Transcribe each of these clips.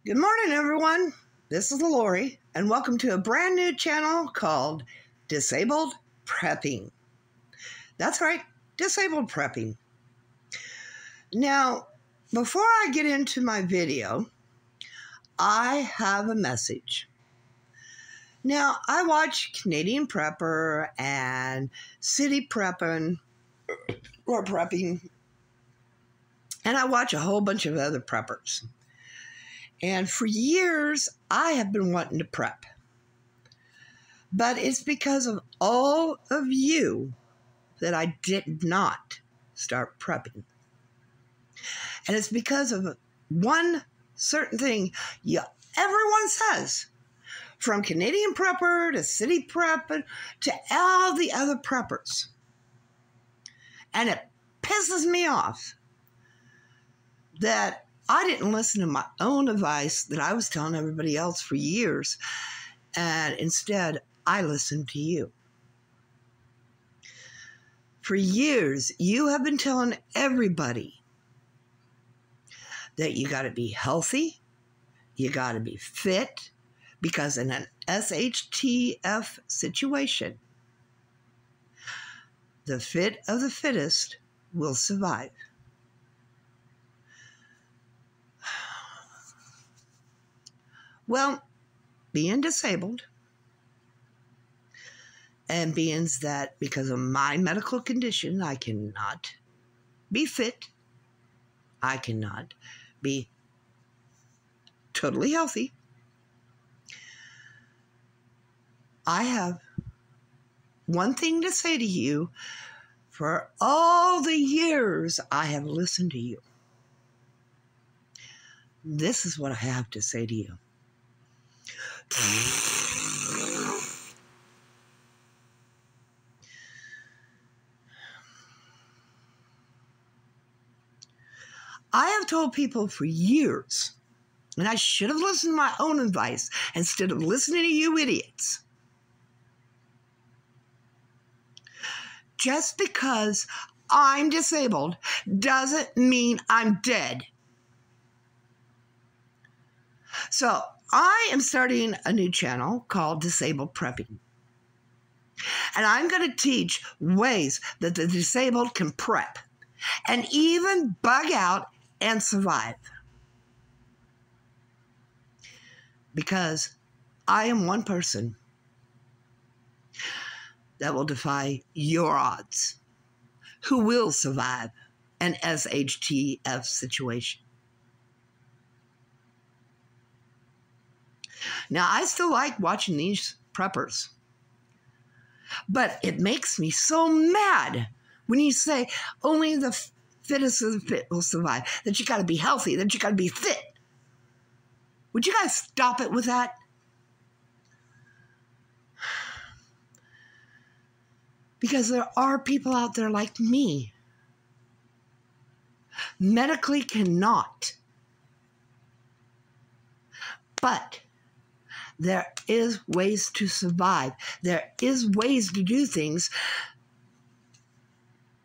Good morning, everyone. This is Lori, and welcome to a brand new channel called Disabled Prepping. That's right, Disabled Prepping. Now, before I get into my video, I have a message. Now, I watch Canadian Prepper and City Prepping, or Prepping, and I watch a whole bunch of other preppers. And for years, I have been wanting to prep. But it's because of all of you that I did not start prepping. And it's because of one certain thing everyone says, from Canadian Prepper to City Prepper to all the other preppers. And it pisses me off that I didn't listen to my own advice that I was telling everybody else for years, and instead I listened to you. For years, you have been telling everybody that you got to be healthy, you got to be fit, because in an SHTF situation, the fit of the fittest will survive. Well, being disabled and being that because of my medical condition, I cannot be fit, I cannot be totally healthy, I have one thing to say to you. For all the years I have listened to you, this is what I have to say to you. I have told people for years, and I should have listened to my own advice instead of listening to you idiots. Just because I'm disabled doesn't mean I'm dead. So I am starting a new channel called Disabled Prepping. And I'm going to teach ways that the disabled can prep and even bug out and survive. Because I am one person that will defy your odds, who will survive an SHTF situation. Now, I still like watching these preppers, but it makes me so mad when you say only the fittest of the fit will survive, that you got to be healthy, that you got to be fit. Would you guys stop it with that? Because there are people out there like me, medically cannot, but there is ways to survive. There is ways to do things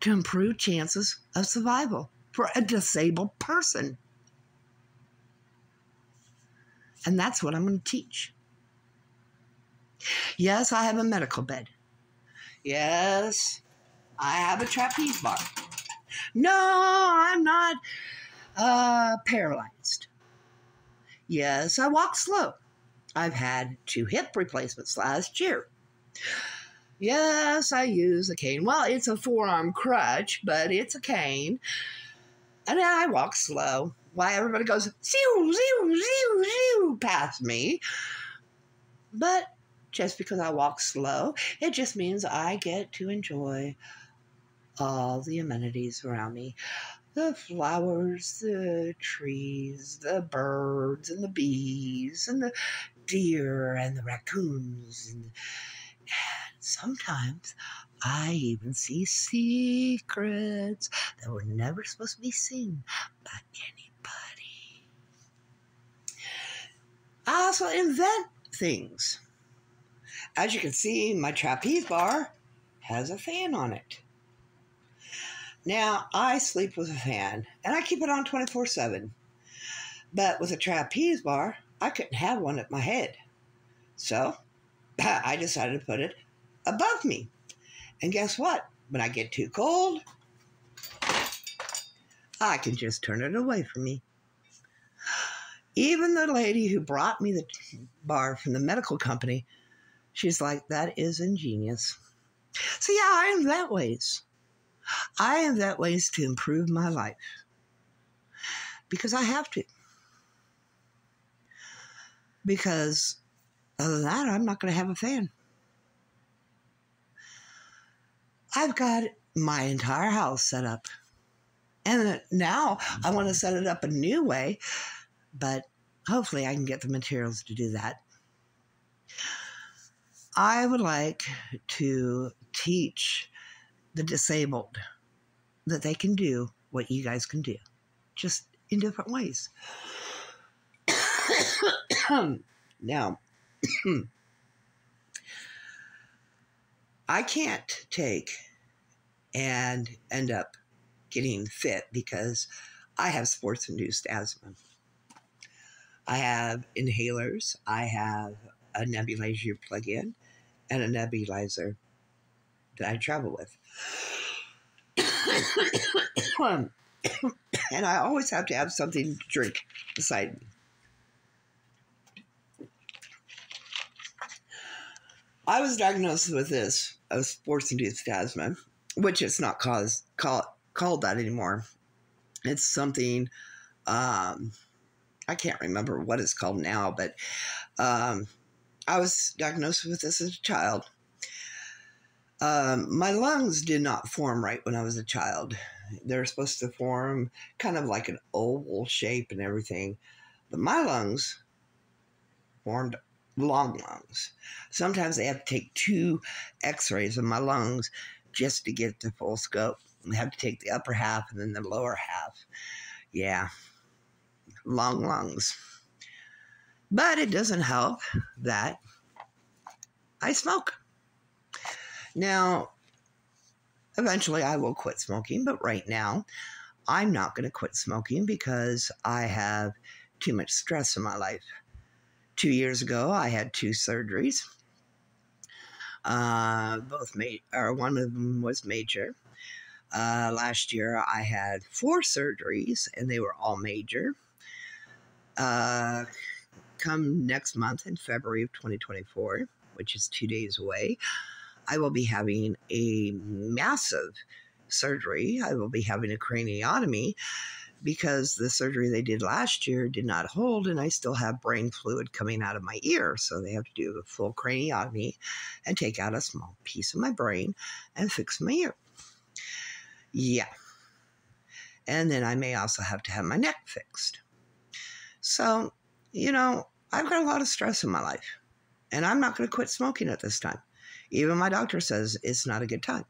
to improve chances of survival for a disabled person. And that's what I'm going to teach. Yes, I have a medical bed. Yes, I have a trapeze bar. No, I'm not paralyzed. Yes, I walk slow. I've had 2 hip replacements last year. Yes, I use a cane. Well, it's a forearm crutch, but it's a cane. And I walk slow. Why everybody goes, zoo, zoo, zoo, zoo, past me. But just because I walk slow, it just means I get to enjoy all the amenities around me. The flowers, the trees, the birds, and the bees, and the deer, and the raccoons. And sometimes I even see secrets that were never supposed to be seen by anybody. I also invent things. As you can see, my trapeze bar has a fan on it. Now, I sleep with a fan, and I keep it on 24/7. But with a trapeze bar, I couldn't have one at my head. So I decided to put it above me. And guess what? When I get too cold, I can just turn it away from me. Even the lady who brought me the bar from the medical company, she's like, that is ingenious. So yeah, I am that ways. I am that ways to improve my life. Because I have to. Because other than that, I'm not going to have a fan. I've got my entire house set up. And now I want to set it up a new way, but hopefully I can get the materials to do that. I would like to teach the disabled that they can do what you guys can do, just in different ways. Now, I can't take and end up getting fit because I have sports-induced asthma. I have inhalers. I have a nebulizer plug-in and a nebulizer that I travel with. And I always have to have something to drink beside me. I was diagnosed with this, of sports-induced asthma, which it's not called that anymore. It's something, I can't remember what it's called now, but I was diagnosed with this as a child. My lungs did not form right when I was a child. They're supposed to form kind of like an oval shape and everything, but my lungs formed long lungs. Sometimes they have to take 2 x-rays of my lungs just to get the full scope. They have to take the upper half and then the lower half. Yeah, long lungs. But it doesn't help that I smoke. Now, eventually I will quit smoking, but right now I'm not going to quit smoking because I have too much stress in my life. 2 years ago, I had 2 surgeries. One of them was major. Last year, I had 4 surgeries, and they were all major. Come next month, in February of 2024, which is 2 days away, I will be having a massive surgery. I will be having a craniotomy because the surgery they did last year did not hold, and I still have brain fluid coming out of my ear. So they have to do a full craniotomy and take out a small piece of my brain and fix my ear. Yeah. And then I may also have to have my neck fixed. So, I've got a lot of stress in my life, and I'm not going to quit smoking at this time. Even my doctor says it's not a good time.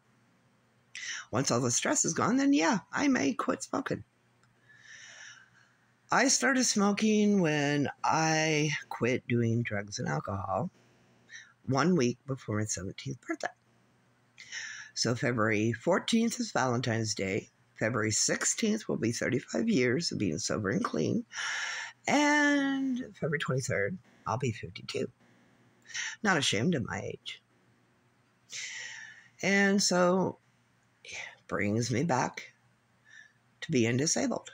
Once all the stress is gone, then yeah, I may quit smoking. I started smoking when I quit doing drugs and alcohol 1 week before my 17th birthday. So February 14th is Valentine's Day. February 16th will be 35 years of being sober and clean. And February 23rd, I'll be 52. Not ashamed of my age. And so it brings me back to being disabled.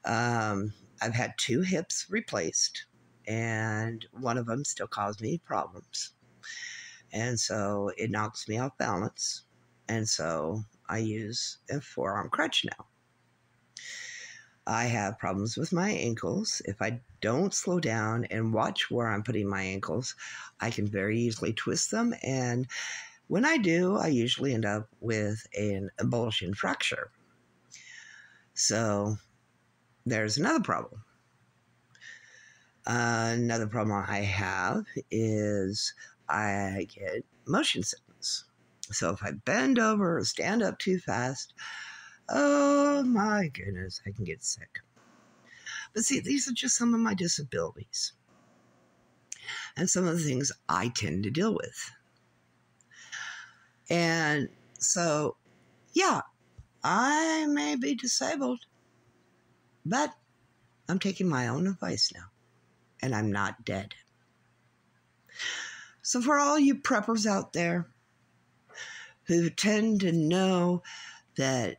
I've had 2 hips replaced, and one of them still causes me problems. And so it knocks me off balance. And so I use a forearm crutch now. I have problems with my ankles. If I don't slow down and watch where I'm putting my ankles, I can very easily twist them. And when I do, I usually end up with an avulsion fracture. So there's another problem. Another problem I have is I get motion sickness. So if I bend over or stand up too fast, oh my goodness, I can get sick. But see, these are just some of my disabilities and some of the things I tend to deal with. And so, yeah, I may be disabled, but I'm taking my own advice now, and I'm not dead. So for all you preppers out there who tend to know that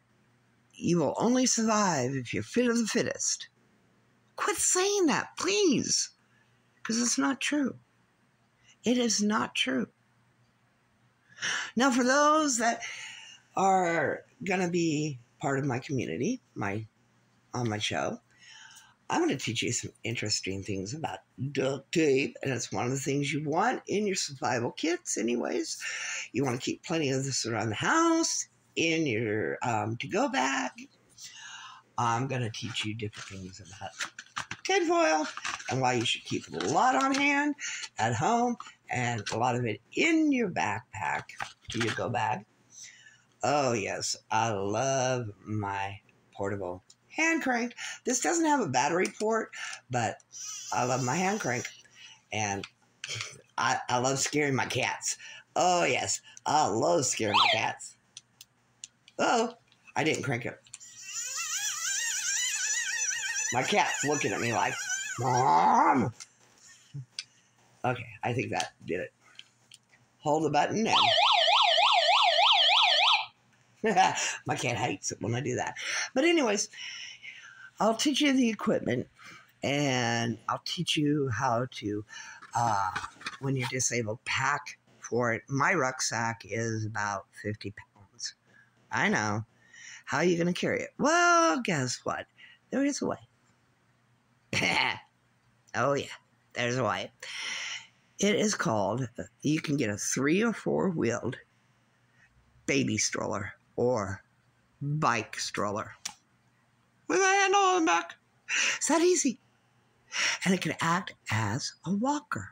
you will only survive if you're fit of the fittest, quit saying that, please, because it's not true. It is not true. Now, for those that are going to be part of my community, on my show, I'm going to teach you some interesting things about duct tape, and it's one of the things you want in your survival kits anyways. You want to keep plenty of this around the house, in your to-go bag. I'm going to teach you different things about tinfoil and why you should keep a lot on hand at home and a lot of it in your backpack, to your go bag. Oh, yes, I love my portable hand crank. This doesn't have a battery port, but I love my hand crank. And I love scaring my cats. Oh, yes, I love scaring my cats. Oh, I didn't crank it. My cat's looking at me like, Mom. Okay, I think that did it. Hold the button and... My cat hates it when I do that. But anyways, I'll teach you the equipment, and I'll teach you how to, when you're disabled, pack for it. My rucksack is about 50 pounds. I know. How are you going to carry it? Well, guess what? There is a way. Oh, yeah. There's a way. It is called, you can get a 3 or 4 wheeled baby stroller or bike stroller with a handle on the back. It's that easy. And it can act as a walker.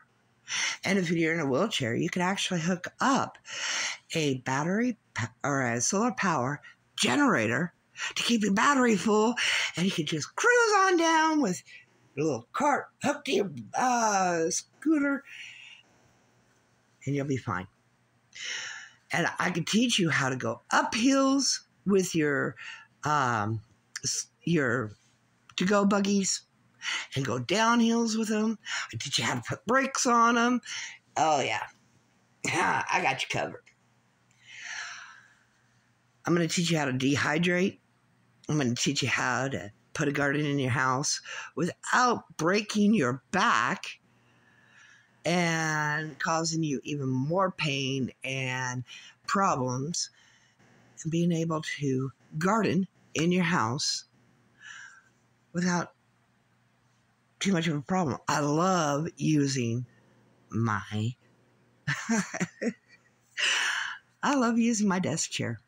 And if you're in a wheelchair, you can actually hook up a battery or a solar power generator to keep your battery full, and you can just cruise on down with your little cart hooked to your scooter, and you'll be fine. And I can teach you how to go up hills with your to-go buggies and go down hills with them. I teach you how to put brakes on them. Oh, yeah. I got you covered. I'm going to teach you how to dehydrate. I'm going to teach you how to put a garden in your house without breaking your back and causing you even more pain and problems, and being able to garden in your house without too much of a problem. I love using my desk chair.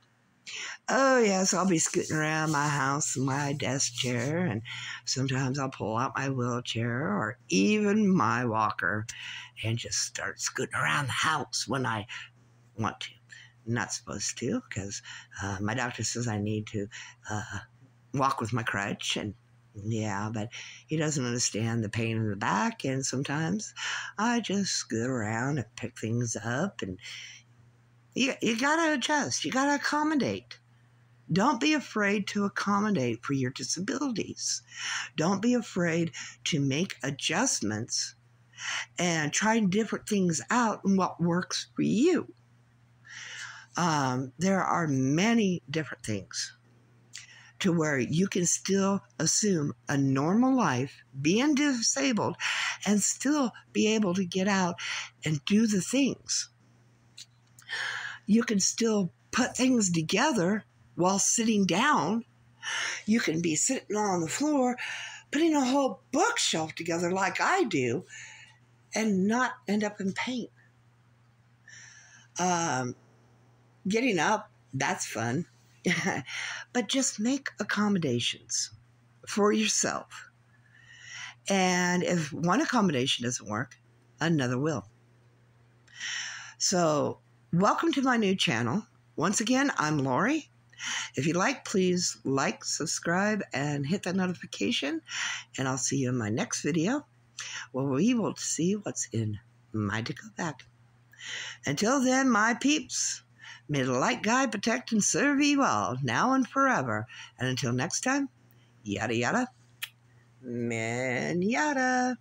Oh, yes, I'll be scooting around my house in my desk chair, and sometimes I'll pull out my wheelchair or even my walker and just start scooting around the house when I want to. I'm not supposed to, because my doctor says I need to walk with my crutch, and yeah, but he doesn't understand the pain in the back, and sometimes I just scoot around and pick things up, and you got to adjust. You got to accommodate. Don't be afraid to accommodate for your disabilities. Don't be afraid to make adjustments and try different things out and what works for you. There are many different things to where you can still assume a normal life, being disabled, and still be able to get out and do the things. You can still put things together while sitting down. You can be sitting on the floor, putting a whole bookshelf together like I do, and not end up in pain. Getting up, that's fun. But just make accommodations for yourself. And if one accommodation doesn't work, another will. So, welcome to my new channel. Once again, I'm Lori. If you like, please like, subscribe, and hit that notification. And I'll see you in my next video, where we will see what's in my to-go bag. Until then, my peeps, may the light guide, protect, and serve you all, now and forever. And until next time, yada yada. Manada.